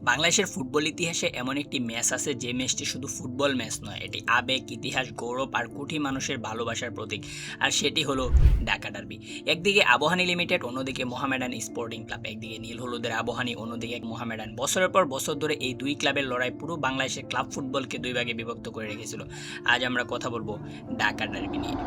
বাংলাদেশের ফুটবল ইতিহাসে এমন একটি ম্যাচ আছে যে ম্যাচটি শুধু ফুটবল ম্যাচ নয়, এটি আবেগ, ইতিহাস, গৌরব আর কোটি মানুষের ভালোবাসার প্রতীক। আর সেটি হলো ঢাকা ডার্বি। একদিকে আবাহনী লিমিটেড, অন্যদিকে মোহামেডান স্পোর্টিং ক্লাব। একদিকে নীল হলুদের আবাহনী, অন্যদিকে মোহামেডান। বছরের পর বছর ধরে এই দুই ক্লাবের লড়াই পুরো বাংলাদেশের ক্লাব ফুটবলকে দুই ভাগে বিভক্ত করে রেখেছিল। আজ আমরা কথা বলবো ঢাকা ডার্বি নিয়ে।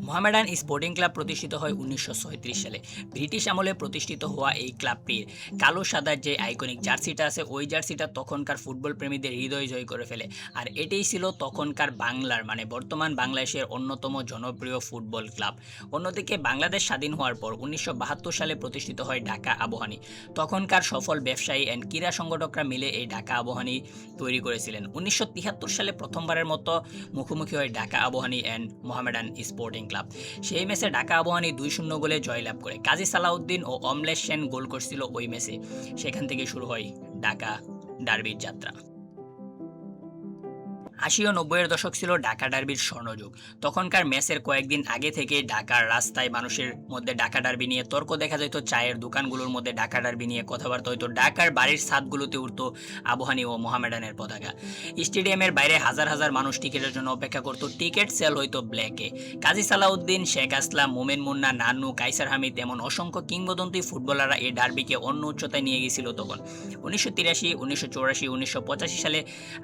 মোহামেডান স্পোর্টিং ক্লাব প্রতিষ্ঠিত হয় 1936 সালে। ব্রিটিশ আমলে প্রতিষ্ঠিত হওয়া এই ক্লাবটির কালো সাদার যে আইকনিক জার্সিটা আছে, ওই জার্সিটা তখনকার ফুটবল প্রেমীদের হৃদয় জয় করে ফেলে। আর এটাই ছিল তখনকার বাংলার বর্তমান বাংলাদেশের অন্যতম জনপ্রিয় ফুটবল ক্লাব। অন্যদিকে বাংলাদেশ স্বাধীন হওয়ার পর 1972 সালে প্রতিষ্ঠিত হয় ঢাকা আবাহনী। তখনকার সফল ব্যবসায়ী অ্যান্ড ক্রীড়া সংগঠকরা মিলে এই ঢাকা আবাহনী তৈরি করেছিলেন। 1973 সালে প্রথমবারের মতো মুখোমুখি হয় Dhaka Abahani and Mohammedan sporting club. সেই ম্যাচে ঢাকা আবাহনী 2-0 গোলে জয়লাভ করে। কাজী সালাউদ্দিন ও অমলেশ সেন গোল করছিল ওই ম্যাচে। সেখান থেকে শুরু হয় ঢাকা ডার্বির যাত্রা। 80 ও 90-এর দশক ছিল ঢাকা ডার্বির স্বর্ণযুগ। তখনকার ম্যাচের কয়েকদিন আগে থেকে ঢাকার রাস্তায় মানুষের মধ্যে ঢাকা ডার্বি নিয়ে তর্ক দেখা যেত। চায়ের দোকানগুলোর মধ্যে ঢাকা ডার্বি নিয়ে কথাবার্তা হইতো। ঢাকার বাড়ির ছাদগুলোতে উঠত আবাহনী ও মোহামেডানের পতাকা। স্টেডিয়ামের বাইরে হাজার হাজার মানুষ টিকিটের জন্য অপেক্ষা করত। টিকিট সেল হইতো ব্ল্যাকে। কাজী সালাউদ্দিন, শেখ আসলাম, মোমেন মুন্না, নান্নু, কাইসার হামিদ এমন অসংখ্য কিংবদন্তি ফুটবলাররা এই ডার্বিকে অন্য উচ্চতায় নিয়ে গিয়েছিল তখন। 1983, 1984, 1985 সালে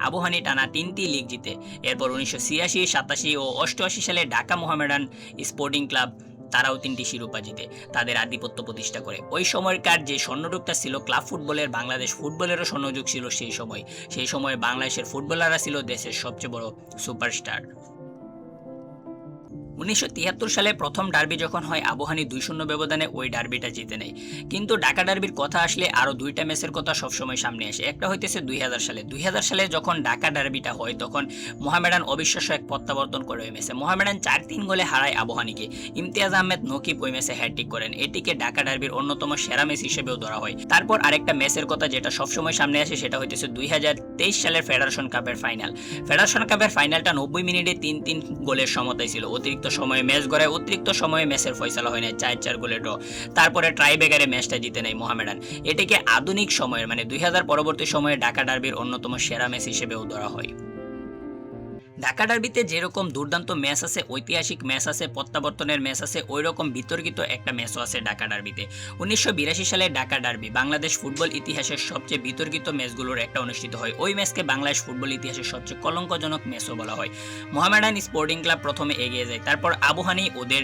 আবাহনী টানা 3টি লিগ জিতে। এরপর 1986, 87 ও 88 সালে ঢাকা মোহামেডান স্পোর্টিং ক্লাব তারাও 3টি শিরোপা জিতে তাদের আধিপত্য প্রতিষ্ঠা করে। ওই সময়কার যে স্বর্ণযুগটা ছিল ক্লাব ফুটবলের, বাংলাদেশ ফুটবলেরও স্বর্ণযুগ ছিল সেই সময় বাংলাদেশের ফুটবলাররা ছিল দেশের সবচেয়ে বড় সুপারস্টার। 1973 সালে প্রথম ডার্বি যখন হয়, আবাহনী 2-0 ব্যবধানে ওই ডার্বিটা জিতে নেয়। কিন্তু ঢাকা ডার্বির কথা আসলে আরও দুইটা ম্যাচের কথা সবসময় সামনে আসে। একটা হইতেছে 2000 সালে। 2000 সালে যখন ঢাকা ডার্বিটা হয়, তখন মোহামেডান অবিশ্বাস্য এক প্রত্যাবর্তন করে ওই ম্যাচে। মোহামেডান 4-3 গোলে হারায় আবাহনীকে। ইমতিয়াজ আহমেদ নকিব ওই ম্যাচে হ্যাট্রিক করেন। এটিকে ঢাকা ডার্বির অন্যতম সেরা ম্যাচ হিসেবেও ধরা হয়। তারপর আরেকটা ম্যাচের কথা যেটা সবসময় সামনে আসে, সেটা হইতেছে 2023 সালের ফেডারেশন কাপের ফাইনাল। ফেডারেশন কাপের ফাইনালটা 90 মিনিটে 3-3 গোলের সমতায় ছিল। অতিরিক্ত সময়ে ম্যাচ গড়ায়। অতিরিক্ত সময়ে ম্যাচের ফয়সালা হয় না, 4-4 গোলে ড্র। তারপরে ট্রাইব্রেকারে ম্যাচটা জিতে নেয় মোহামেডান। এটাকে আধুনিক সময়ের 2000 পরবর্তী সময়ে ঢাকা ডার্বির অন্যতম সেরা ম্যাচ হিসেবেও ধরা হয়। ঢাকা ডার্বিতে যেরকম দুর্দান্ত ম্যাচ আছে, ঐতিহাসিক ম্যাচ আছে, প্রত্যাবর্তনের ম্যাচ আছে, ওই রকম বিতর্কিত একটা ম্যাচও আছে ঢাকা ডার্বিতে। 1982 সালে ঢাকা ডার্বি বাংলাদেশ ফুটবল ইতিহাসের সবচেয়ে বিতর্কিত ম্যাচগুলোর একটা অনুষ্ঠিত হয়। ওই ম্যাচকে বাংলাদেশ ফুটবল ইতিহাসের সবচেয়ে কলঙ্কজনক ম্যাচও বলা হয়। মোহামেডান স্পোর্টিং ক্লাব প্রথমে এগিয়ে যায়, তারপর আবাহনী ওদের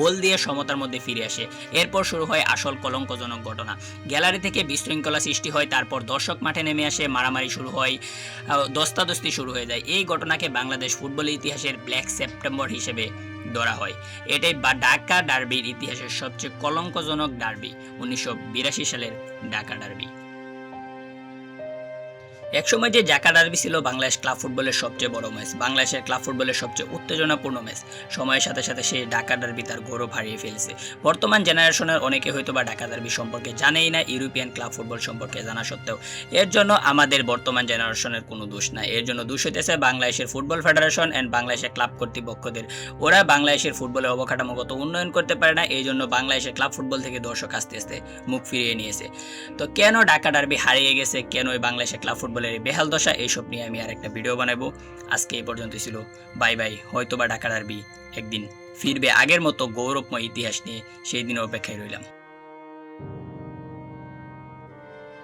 গোল দিয়ে সমতার মধ্যে ফিরে আসে। এরপর শুরু হয় আসল কলঙ্কজনক ঘটনা। গ্যালারি থেকে বিশৃঙ্খলা সৃষ্টি হয়, তারপর দর্শক মাঠে নেমে আসে, মারামারি শুরু হয়, দস্তাদস্তি শুরু হয়ে যায়। এই ঘটনাকে বাংলাদেশ ফুটবল ইতিহাসের ব্ল্যাক সেপ্টেম্বর হিসেবে ধরা হয়। এটাই ঢাকা ডার্বির ইতিহাসের সবচেয়ে কলঙ্কজনক ডার্বি, 1982 সালের ঢাকা ডার্বি। একসময় যে ঢাকা ডার্বি ছিল বাংলাদেশ ক্লাব ফুটবলের সবচেয়ে বড় ম্যাচ, বাংলাদেশের ক্লাব ফুটবলের সবচেয়ে উত্তেজনাপূর্ণ ম্যাচ। সময়ের সাথে সাথে সেই ঢাকা ডার্বি তার গৌরব হারিয়ে ফেলেছে। বর্তমান জেনারেশনের অনেকে হয়তো বা ঢাকা ডার্বি সম্পর্কে জানেই না, ইউরোপিয়ান ক্লাব ফুটবল সম্পর্কে জানা সত্ত্বেও। এর জন্য আমাদের বর্তমান জেনারেশনের কোনো দোষ নাই। এর জন্য দোষ হইতেছে বাংলাদেশের ফুটবল ফেডারেশন অ্যান্ড বাংলাদেশের ক্লাব কর্তৃপক্ষদের। ওরা বাংলাদেশের ফুটবলের অবকাঠামোগত উন্নয়ন করতে পারে না, এই জন্য বাংলাদেশের ক্লাব ফুটবল থেকে দর্শক আস্তে আস্তে মুখ ফিরিয়ে নিয়েছে। তো কেন ঢাকা ডার্বি হারিয়ে গেছে, কেন বাংলাদেশের ক্লাব ফুটবলের বেহাল দশা, এইসব নিয়ে আমি আরেকটা ভিডিও বানাবো। আজকে এই পর্যন্তই ছিল। Bye bye. হয়তোবা ঢাকা ডার্বি একদিন ফিরবে আগের মতো গৌরবময় ইতিহাস নিয়ে, সেই দিনের অপেক্ষায় রইলাম।